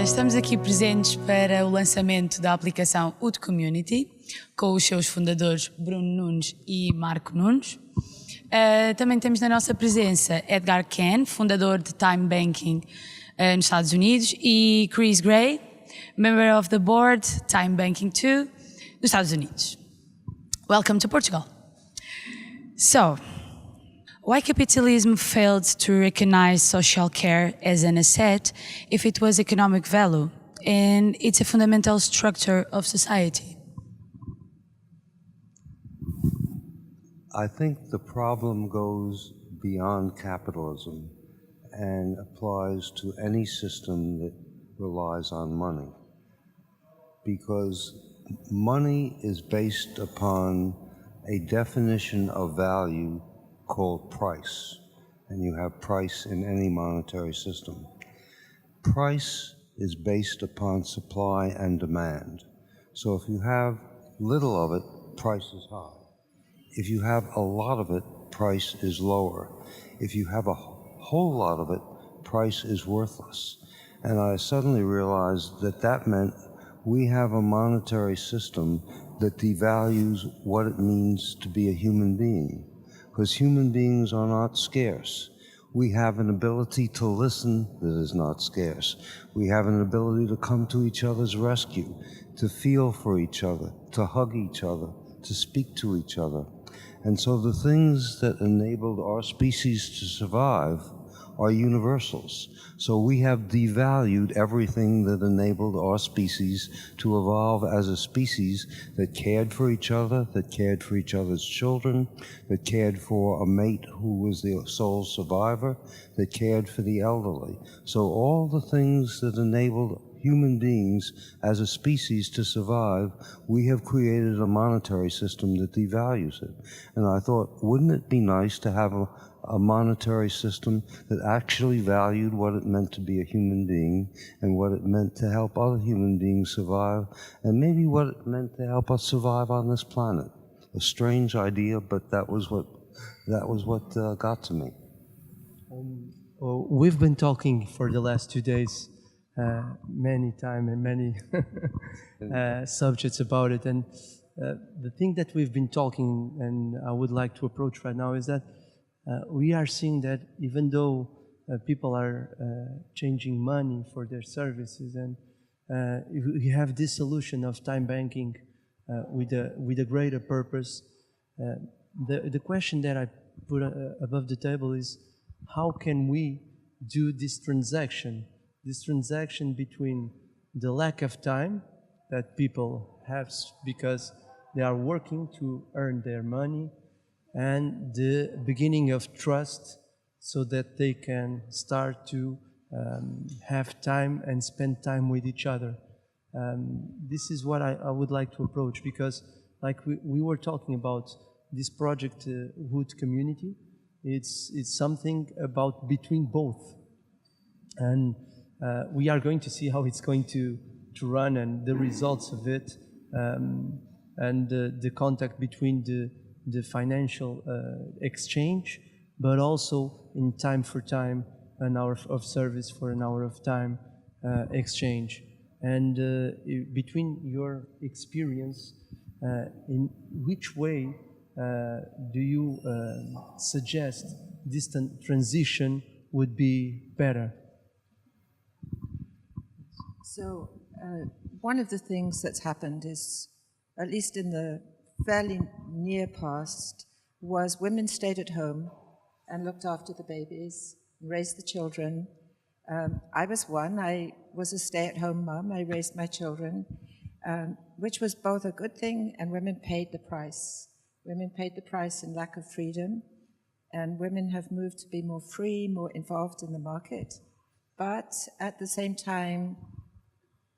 Estamos aqui presentes para o lançamento da aplicação UD Community, com os seus fundadores Bruno Nunes e Marco Nunes. Também temos na nossa presença Edgar Ken, fundador de Time Banking nos Estados Unidos, e Chris Gray, member of the board Time Banking 2 dos Estados Unidos. Welcome to Portugal. So, why capitalism failed to recognize social care as an asset if it was economic value and it's a fundamental structure of society? I think the problem goes beyond capitalism and applies to any system that relies on money. Because money is based upon a definition of value called price, and you have price in any monetary system. Price is based upon supply and demand. So if you have little of it, price is high. If you have a lot of it, price is lower. If you have a whole lot of it, price is worthless. And I suddenly realized that that meant we have a monetary system that devalues what it means to be a human being. Because human beings are not scarce. We have an ability to listen that is not scarce. We have an ability to come to each other's rescue, to feel for each other, to hug each other, to speak to each other. And so the things that enabled our species to survive are universals. So we have devalued everything that enabled our species to evolve as a species that cared for each other, that cared for each other's children, that cared for a mate who was the sole survivor, that cared for the elderly. So all the things that enabled human beings as a species to survive, we have created a monetary system that devalues it. And I thought, wouldn't it be nice to have a monetary system that actually valued what it meant to be a human being and what it meant to help other human beings survive, and maybe what it meant to help us survive on this planet? A strange idea, but that was what got to me. We've been talking for the last 2 days many times and many subjects about it, and the thing that we've been talking and I would like to approach right now is that we are seeing that even though people are changing money for their services, and we have this solution of time banking with a greater purpose, the question that I put above the table is, how can we do this transaction between the lack of time that people have because they are working to earn their money, and the beginning of trust so that they can start to have time and spend time with each other. This is what I would like to approach, because like we were talking about this project Wood Community, it's something about between both, and we are going to see how it's going to run and the results of it, and the contact between the financial exchange, but also in time for time, an hour of service for an hour of time exchange. And between your experience, in which way do you suggest this transition would be better? So one of the things that's happened is, at least in the fairly near past, was women stayed at home and looked after the babies, raised the children. I was one. I was a stay-at-home mom. I raised my children, which was both a good thing, and women paid the price. Women paid the price in lack of freedom, and women have moved to be more free, more involved in the market. But at the same time,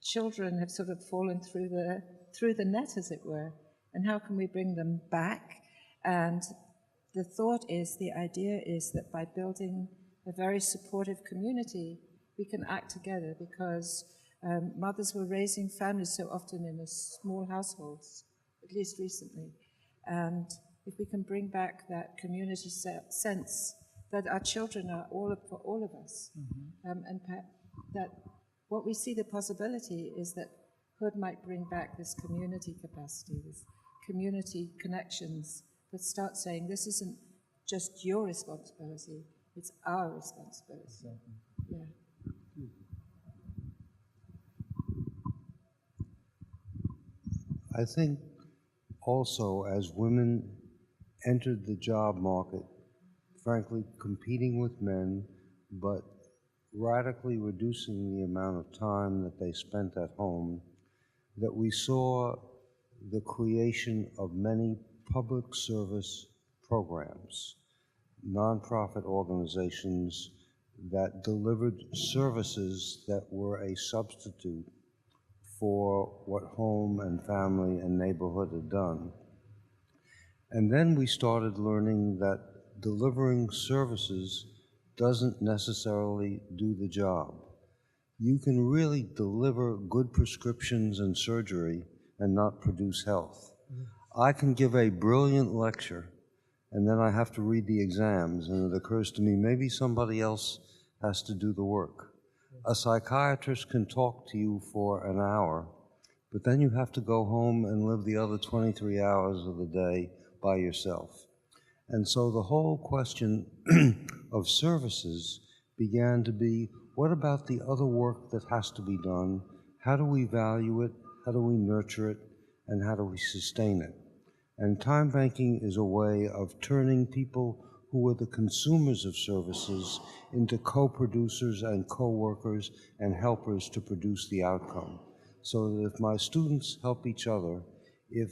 children have sort of fallen through the net, as it were. And how can we bring them back? And the idea is that by building a very supportive community, we can act together, because mothers were raising families so often in small households, at least recently. And if we can bring back that community sense that our children are for all of us, and that what we see the possibility is that Hood might bring back this community capacity, this community connections, but start saying this isn't just your responsibility, it's our responsibility. Yeah. I think also as women entered the job market, frankly competing with men, but radically reducing the amount of time that they spent at home, that we saw the creation of many public service programs, nonprofit organizations that delivered services that were a substitute for what home and family and neighborhood had done. And then we started learning that delivering services doesn't necessarily do the job. You can really deliver good prescriptions and surgery and not produce health. I can give a brilliant lecture and then I have to read the exams, and it occurs to me maybe somebody else has to do the work. A psychiatrist can talk to you for an hour, but then you have to go home and live the other 23 hours of the day by yourself. And so the whole question of services began to be, what about the other work that has to be done? How do we value it? How do we nurture it? And how do we sustain it? And time banking is a way of turning people who are the consumers of services into co-producers and co-workers and helpers to produce the outcome. So that if my students help each other, if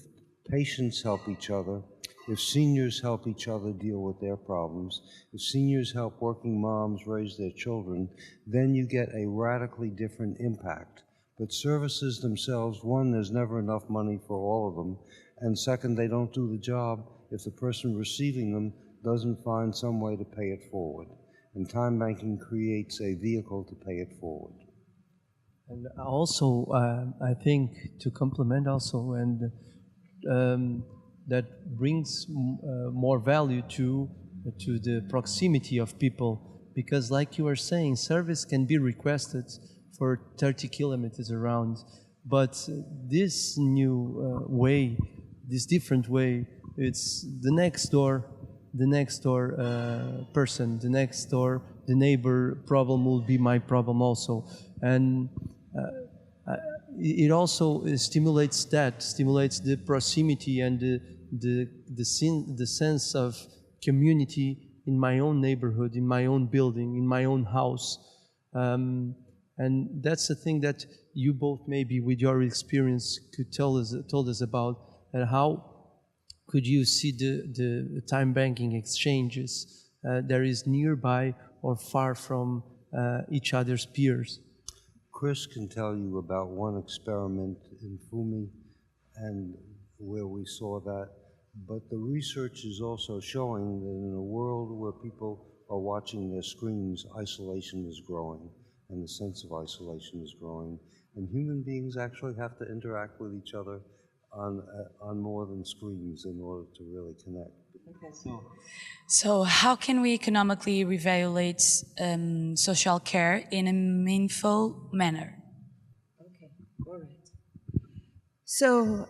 patients help each other, if seniors help each other deal with their problems, if seniors help working moms raise their children, then you get a radically different impact. But services themselves, one, there's never enough money for all of them, and second, they don't do the job if the person receiving them doesn't find some way to pay it forward. And time banking creates a vehicle to pay it forward. And also, I think to complement also, and that brings more value to the proximity of people, because like you were saying, service can be requested for 30 kilometers around, but this new way, this different way, it's the next door person, the next door, the neighbor problem will be my problem also. And it also stimulates the proximity and the sense of community in my own neighborhood, in my own building, in my own house. And that's the thing that you both maybe with your experience could told us about, and how could you see the time banking exchanges there is nearby or far from each other's peers? Chris can tell you about one experiment in Fumi and where we saw that, but the research is also showing that in a world where people are watching their screens, isolation is growing, and the sense of isolation is growing, and human beings actually have to interact with each other on more than screens in order to really connect. Okay. So how can we economically revalulate social care in a meaningful manner? Okay, all right. So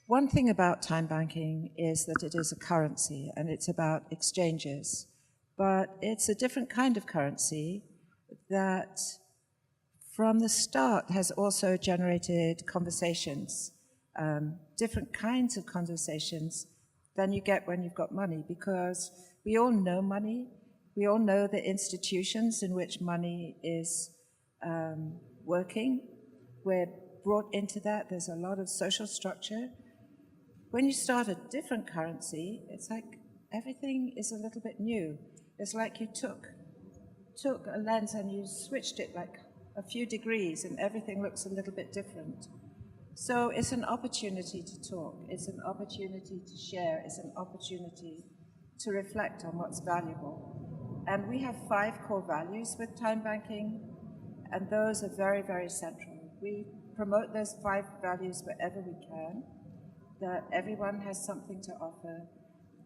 one thing about time banking is that it is a currency and it's about exchanges, but it's a different kind of currency that from the start has also generated conversations, different kinds of conversations than you get when you've got money, because we all know money. We all know the institutions in which money is working. We're brought into that. There's a lot of social structure. When you start a different currency, it's like everything is a little bit new. It's like you took a lens and you switched it like a few degrees and everything looks a little bit different. So it's an opportunity to talk, it's an opportunity to share, it's an opportunity to reflect on what's valuable. And we have 5 core values with time banking, and those are very, very central. We promote those 5 values wherever we can, that everyone has something to offer,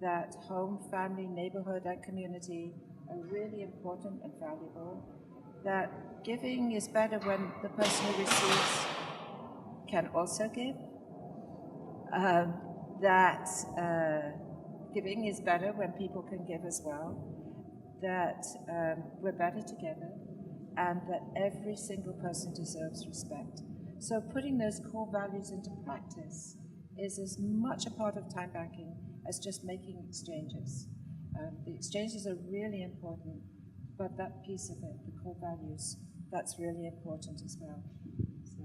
that home, family, neighborhood, and community are really important and valuable, that giving is better when the person who receives can also give. That giving is better when people can give as well. That we're better together, and that every single person deserves respect. So putting those core values into practice is as much a part of time banking as just making exchanges. The exchanges are really important, but that piece of it, the core values, that's really important as well. So.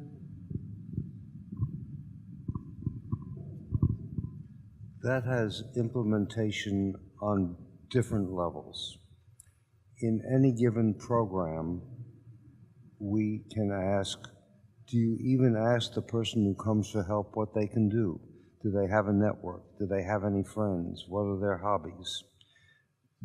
That has implementation on different levels. In any given program, we can ask, do you even ask the person who comes for help what they can do? Do they have a network? Do they have any friends? What are their hobbies?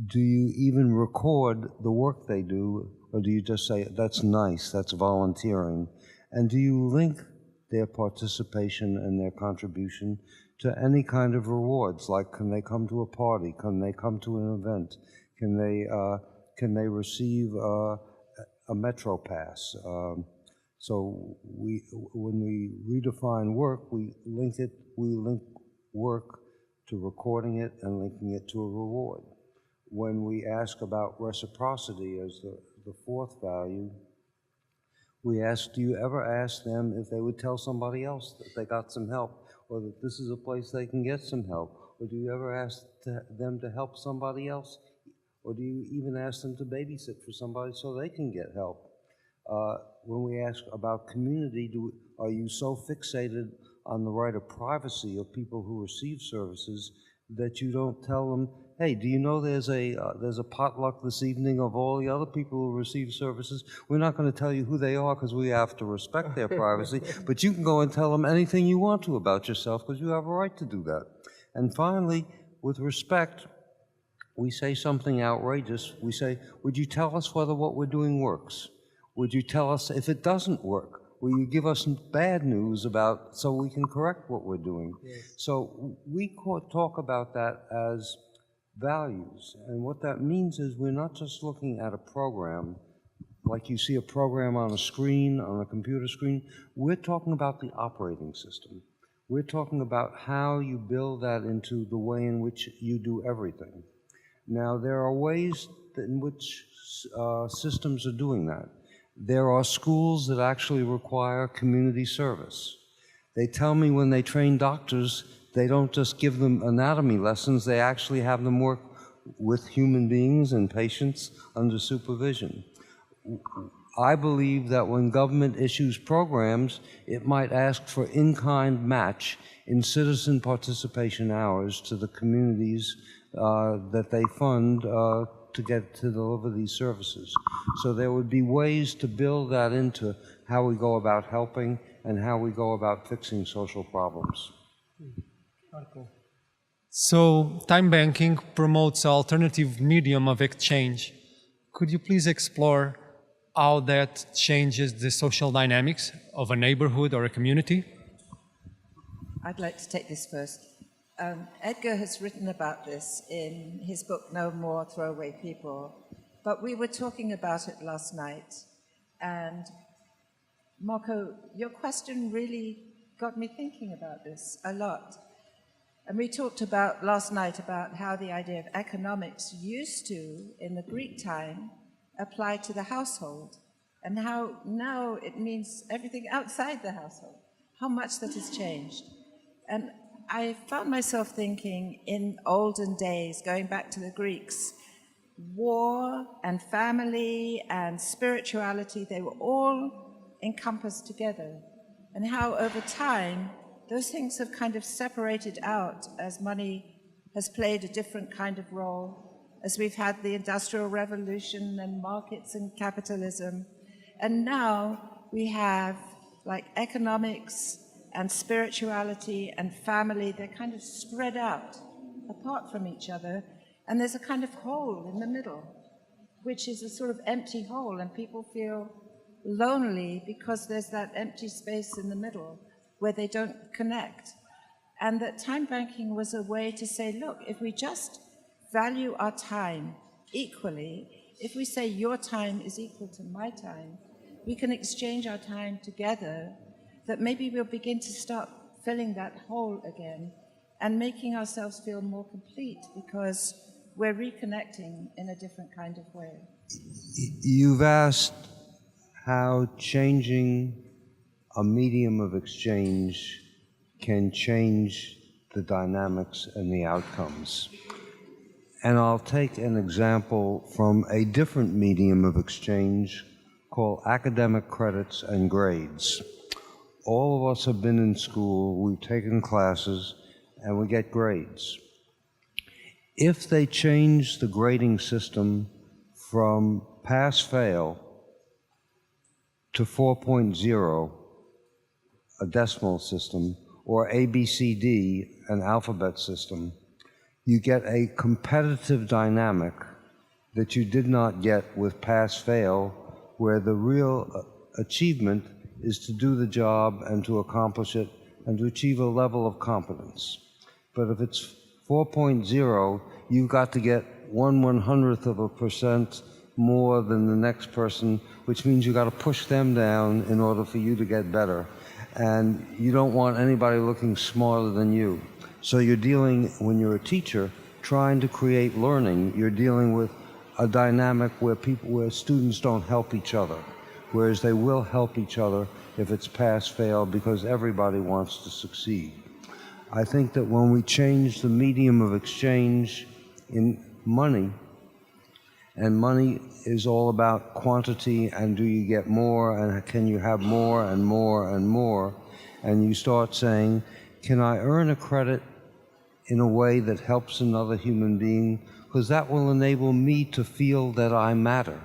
Do you even record the work they do, or do you just say, that's nice, that's volunteering? And do you link their participation and their contribution to any kind of rewards, like can they come to a party, can they come to an event, can they receive a Metro pass? So when we redefine work, we link work to recording it and linking it to a reward. When we ask about reciprocity as the fourth value, we ask, do you ever ask them if they would tell somebody else that they got some help, or that this is a place they can get some help? Or do you ever ask them to help somebody else? Or do you even ask them to babysit for somebody so they can get help? When we ask about community, are you so fixated on the right of privacy of people who receive services that you don't tell them, hey, do you know there's a potluck this evening of all the other people who receive services? We're not going to tell you who they are because we have to respect their privacy, but you can go and tell them anything you want to about yourself because you have a right to do that. And finally, with respect, we say something outrageous. We say, would you tell us whether what we're doing works? Would you tell us if it doesn't work? Will you give us bad news about so we can correct what we're doing? Yes. So we talk about that as values. And what that means is we're not just looking at a program, like you see a program on a screen, on a computer screen. We're talking about the operating system. We're talking about how you build that into the way in which you do everything. Now, there are ways in which systems are doing that. There are schools that actually require community service. They tell me when they train doctors, they don't just give them anatomy lessons, they actually have them work with human beings and patients under supervision. I believe that when government issues programs, it might ask for in-kind match in citizen participation hours to the communities that they fund to deliver these services. So there would be ways to build that into how we go about helping and how we go about fixing social problems. So time banking promotes an alternative medium of exchange. Could you please explore how that changes the social dynamics of a neighborhood or a community? I'd like to take this first. Edgar has written about this in his book, No More Throwaway People, but we were talking about it last night, and Marco, your question really got me thinking about this a lot. And we talked about last night about how the idea of economics used to, in the Greek time, apply to the household, and how now it means everything outside the household, how much that has changed. And I found myself thinking in olden days, going back to the Greeks, war and family and spirituality, they were all encompassed together. And how over time, those things have kind of separated out as money has played a different kind of role, as we've had the Industrial Revolution and markets and capitalism. And now we have like economics and spirituality and family, they're kind of spread out apart from each other. And there's a kind of hole in the middle, which is a sort of empty hole, and people feel lonely because there's that empty space in the middle where they don't connect. And that time banking was a way to say, look, if we just value our time equally, if we say your time is equal to my time, we can exchange our time together, that maybe we'll begin to start filling that hole again and making ourselves feel more complete because we're reconnecting in a different kind of way. You've asked how changing a medium of exchange can change the dynamics and the outcomes. And I'll take an example from a different medium of exchange called academic credits and grades. All of us have been in school, we've taken classes, and we get grades. If they change the grading system from pass-fail to 4.0, a decimal system, or ABCD, an alphabet system, you get a competitive dynamic that you did not get with pass-fail, where the real achievement is to do the job and to accomplish it and to achieve a level of competence. But if it's 4.0, you've got to get 1/100% more than the next person, which means you've got to push them down in order for you to get better. And you don't want anybody looking smarter than you. So you're dealing, when you're a teacher, trying to create learning, you're dealing with a dynamic where students don't help each other, whereas they will help each other if it's pass-fail because everybody wants to succeed. I think that when we change the medium of exchange in money, and money is all about quantity and do you get more and can you have more and more and more, and you start saying, can I earn a credit in a way that helps another human being? Because that will enable me to feel that I matter,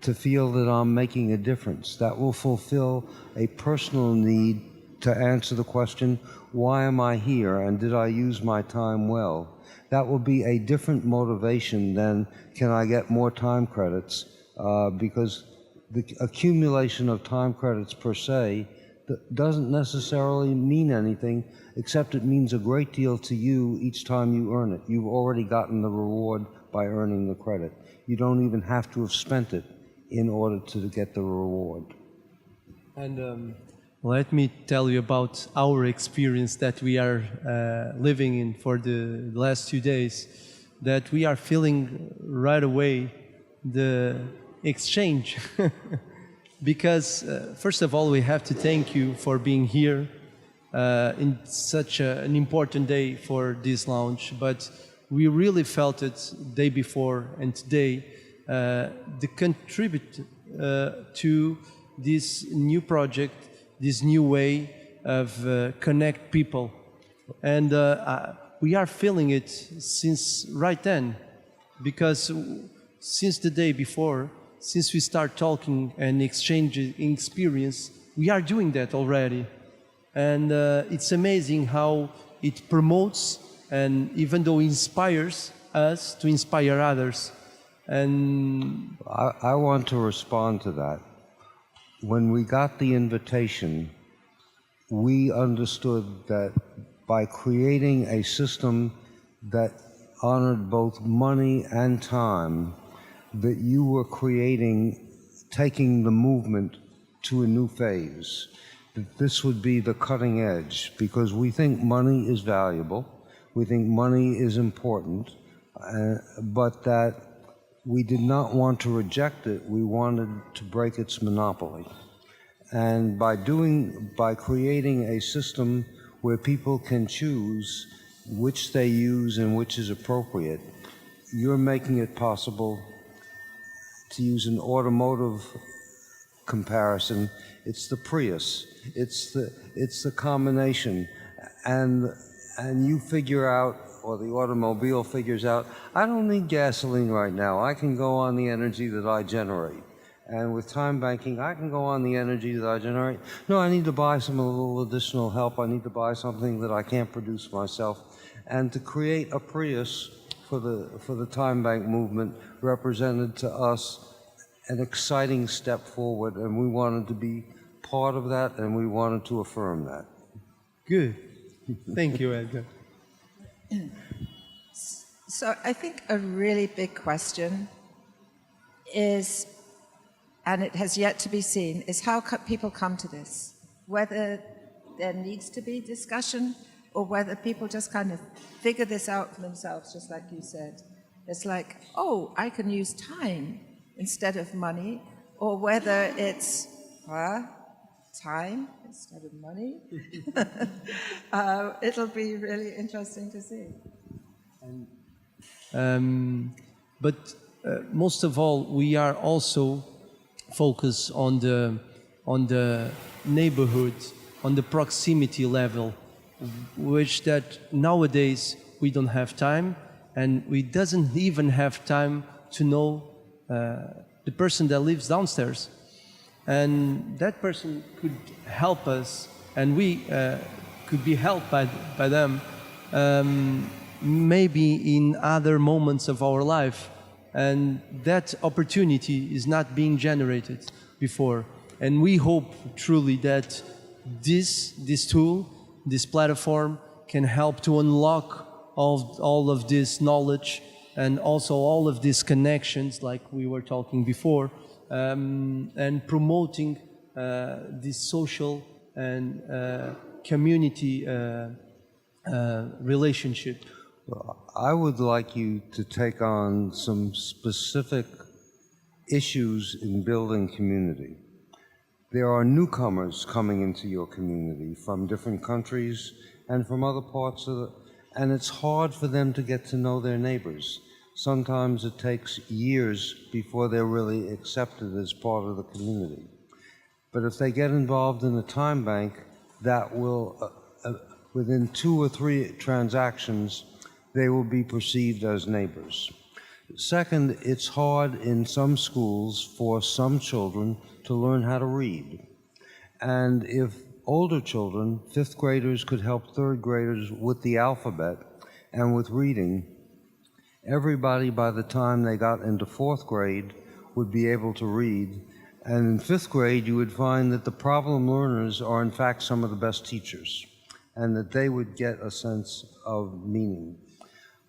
to feel that I'm making a difference. That will fulfill a personal need to answer the question, why am I here and did I use my time well? That will be a different motivation than can I get more time credits, because the accumulation of time credits per se doesn't necessarily mean anything, except it means a great deal to you each time you earn it. You've already gotten the reward by earning the credit. You don't even have to have spent it in order to get the reward. And let me tell you about our experience that we are living in for the last 2 days, that we are feeling right away the exchange. Because, first of all, we have to thank you for being here in such an important day for this launch, but we really felt it day before and today, the contribute to this new project, this new way of connect people. And we are feeling it since right then, because since the day before, since we start talking and exchanging experience, we are doing that already. And it's amazing how it promotes and even though inspires us to inspire others. And I want to respond to that. When we got the invitation, we understood that by creating a system that honored both money and time, that you were taking the movement to a new phase, that this would be the cutting edge, because we think money is valuable, we think money is important, but that we did not want to reject it, we wanted to break its monopoly. And by creating a system where people can choose which they use and which is appropriate, you're making it possible. To use an automotive comparison, it's the Prius, it's the combination, and you figure out, or the automobile figures out, I don't need gasoline right now, I can go on the energy that I generate. And with time banking, I can go on the energy that I generate. No, I need to buy some little additional help, I need to buy something that I can't produce myself. And to create a Prius for the time bank movement represented to us an exciting step forward, and we wanted to be part of that, and we wanted to affirm that. good. Thank you, Edgar. So I think a really big question is and it has yet to be seen, is how people come to this. Whether there needs to be discussion or whether people just kind of figure this out for themselves, just like you said. It's like, oh, I can use time instead of money, or whether it's time instead of money. It'll be really interesting to see. But most of all, we are also focused on the neighborhood, on the proximity level, which that nowadays we don't have time, and we doesn't even have time to know the person that lives downstairs. And that person could help us, and we could be helped by them, maybe in other moments of our life. And that opportunity is not being generated before. And we hope truly that this tool, this platform, can help to unlock all of this knowledge and also all of these connections, like we were talking before, and promoting this social and community relationship. I would like you to take on some specific issues in building community. There are newcomers coming into your community from different countries and from other parts of and it's hard for them to get to know their neighbors. Sometimes it takes years before they're really accepted as part of the community. But if they get involved in a time bank, that will, within 2 or 3 transactions, they will be perceived as neighbors. Second, it's hard in some schools for some children to learn how to read. And if older children, 5th graders, could help 3rd graders with the alphabet and with reading, everybody by the time they got into 4th grade would be able to read. And in 5th grade, you would find that the problem learners are in fact some of the best teachers, and that they would get a sense of meaning.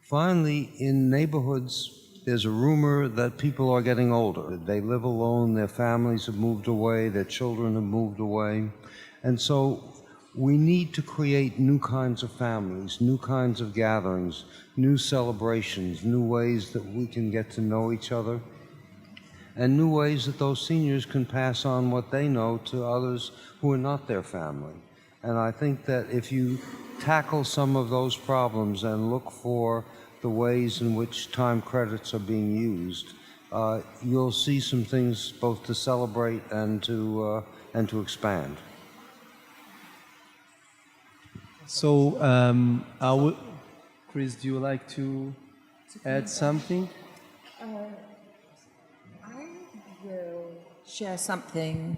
Finally, in neighborhoods, there's a rumor that people are getting older. They live alone, their families have moved away, their children have moved away. And so we need to create new kinds of families, new kinds of gatherings, new celebrations, new ways that we can get to know each other, and new ways that those seniors can pass on what they know to others who are not their family. And I think that if you tackle some of those problems and look for the ways in which time credits are being used, you'll see some things both to celebrate and to expand. So, Chris, do you like to add something? I will share something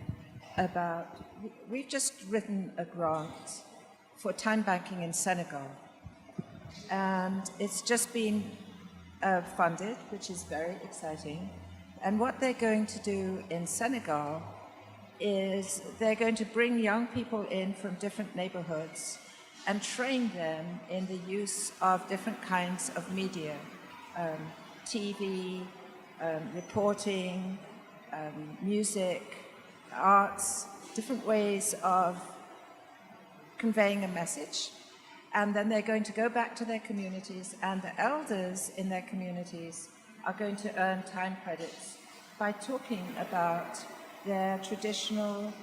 about, we've just written a grant for time banking in Senegal. And it's just been funded, which is very exciting. And what they're going to do in Senegal is they're going to bring young people in from different neighborhoods and train them in the use of different kinds of media, TV, reporting, music, arts, different ways of conveying a message. And then they're going to go back to their communities, and the elders in their communities are going to earn time credits by talking about their traditional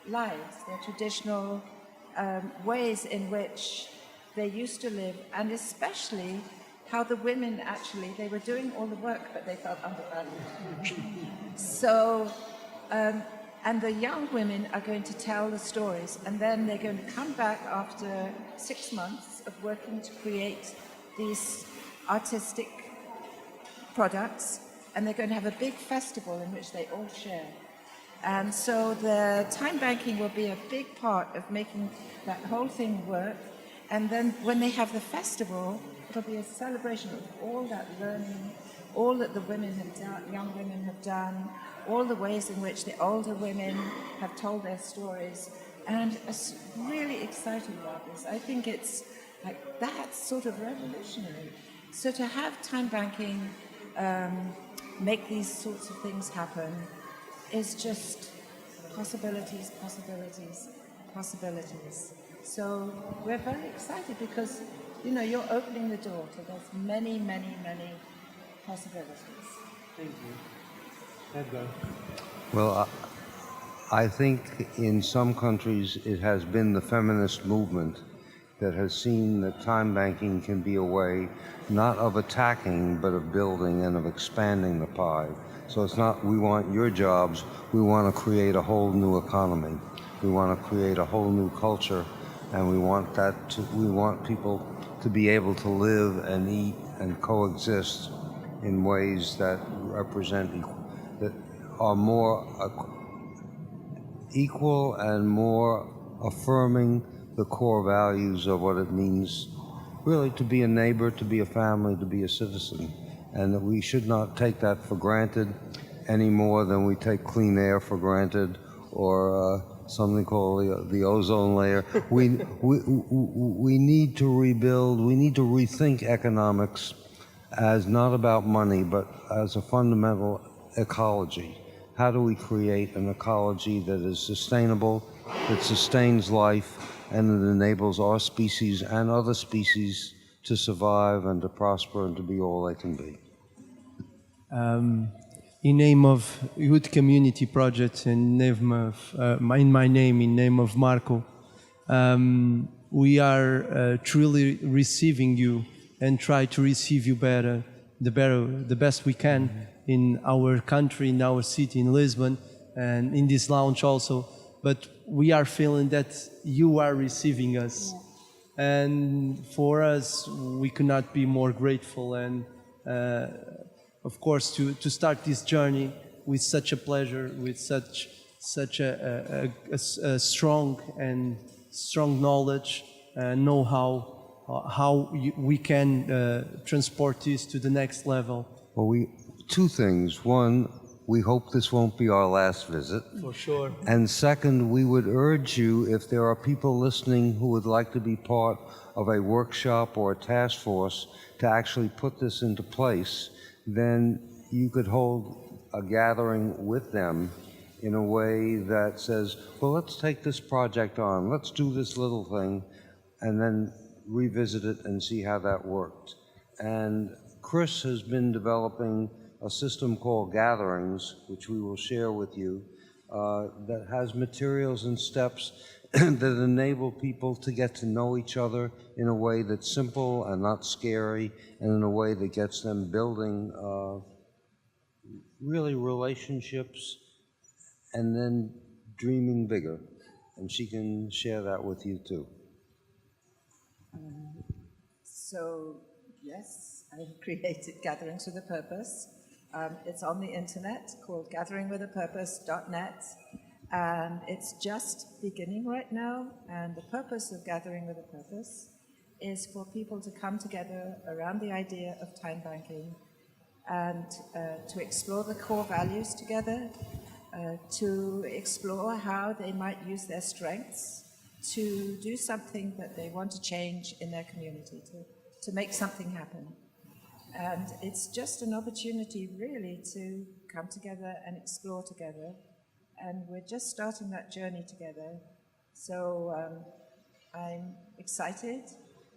lives, their traditional ways in which they used to live, and especially how the women actually, they were doing all the work, but they felt undervalued. So, and the young women are going to tell the stories, and then they're going to come back after 6 months of working to create these artistic products, and they're going to have a big festival in which they all share. And so the time banking will be a big part of making that whole thing work. And then when they have the festival, it'll be a celebration of all that learning, all that the women have done, young women have done, all the ways in which the older women have told their stories. And it's really exciting about this. I think it's like that's sort of revolutionary. So to have time banking make these sorts of things happen is just possibilities, possibilities, possibilities. So we're very excited because, you know, you're opening the door to there's many, many, many possibilities. Thank you. Edgar. Well, I think in some countries it has been the feminist movement that has seen that time banking can be a way not of attacking, but of building and of expanding the pie. So it's not, we want your jobs, we want to create a whole new economy. We want to create a whole new culture, and we want we want people to be able to live and eat and coexist in ways that represent, that are more equal and more affirming the core values of what it means really to be a neighbor, to be a family, to be a citizen. And that we should not take that for granted any more than we take clean air for granted, or something called the ozone layer. We need to rebuild, we need to rethink economics as not about money, but as a fundamental ecology. How do we create an ecology that is sustainable, that sustains life, and that enables our species and other species to survive and to prosper and to be all they can be? In name of Youth Community Project, in name of my name, in name of Marco, we are truly receiving you and try to receive you the best we can in our country, in our city, in Lisbon, and in this lounge also. But we are feeling that you are receiving us, and for us, we could not be more grateful. And of course, to start this journey with such a pleasure, with such a strong knowledge, know-how, how we can transport this to the next level. Well, two things. One, we hope this won't be our last visit. For sure. And second, we would urge you, if there are people listening who would like to be part of a workshop or a task force to actually put this into place, then you could hold a gathering with them in a way that says, well, let's take this project on, let's do this little thing, and then revisit it and see how that worked. And Chris has been developing a system called Gatherings, which we will share with you, that has materials and steps that enable people to get to know each other in a way that's simple and not scary, and in a way that gets them building really relationships and then dreaming bigger. And she can share that with you too. So, yes, I've created Gatherings with a Purpose. It's on the internet, called gatheringwithapurpose.net, and it's just beginning right now. And the purpose of Gathering with a Purpose is for people to come together around the idea of time banking and to explore the core values together, to explore how they might use their strengths to do something that they want to change in their community, to make something happen. And it's just an opportunity, really, to come together and explore together. And we're just starting that journey together. So I'm excited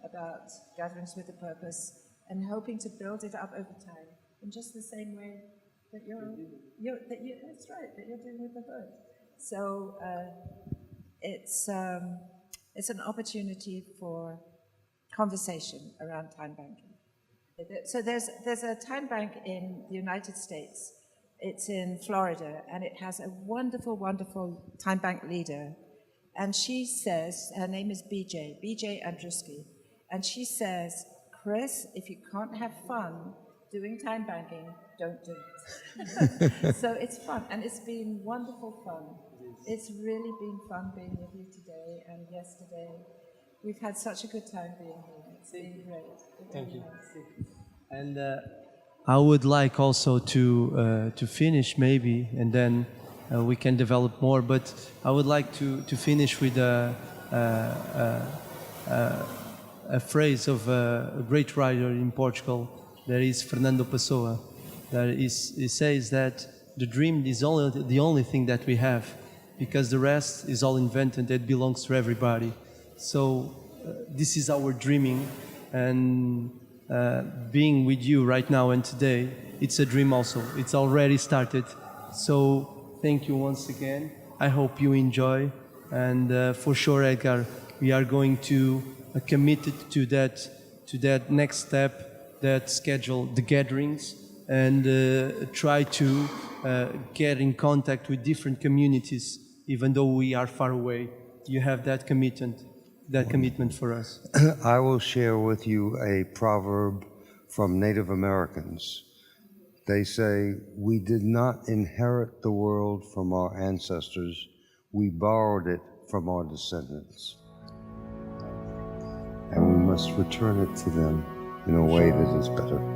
about Gatherings with a Purpose and hoping to build it up over time in just the same way that that's right, that you're doing with the book. So it's an opportunity for conversation around time banking. So there's a time bank in the United States. It's in Florida, and it has a wonderful, wonderful time bank leader. And she says, her name is BJ Andruski, and she says, Chris, if you can't have fun doing time banking, don't do it. So it's fun, and it's been wonderful fun. It's really been fun being with you today and yesterday. We've had such a good time being here. It's been great. Thank you. And I would like also to finish maybe, and then we can develop more. But I would like to finish with a phrase of a great writer in Portugal. That is Fernando Pessoa. He says that the dream is the only thing that we have, because the rest is all invented that belongs to everybody. So this is our dreaming, and being with you right now and today, it's a dream also. It's already started. So thank you once again. I hope you enjoy, and for sure, Edgar, we are going to committed to that next step, that schedule the gatherings, and try to get in contact with different communities, even though we are far away. You have that commitment for us. I will share with you a proverb from Native Americans. They say, "We did not inherit the world from our ancestors, we borrowed it from our descendants. And we must return it to them in a way that is better."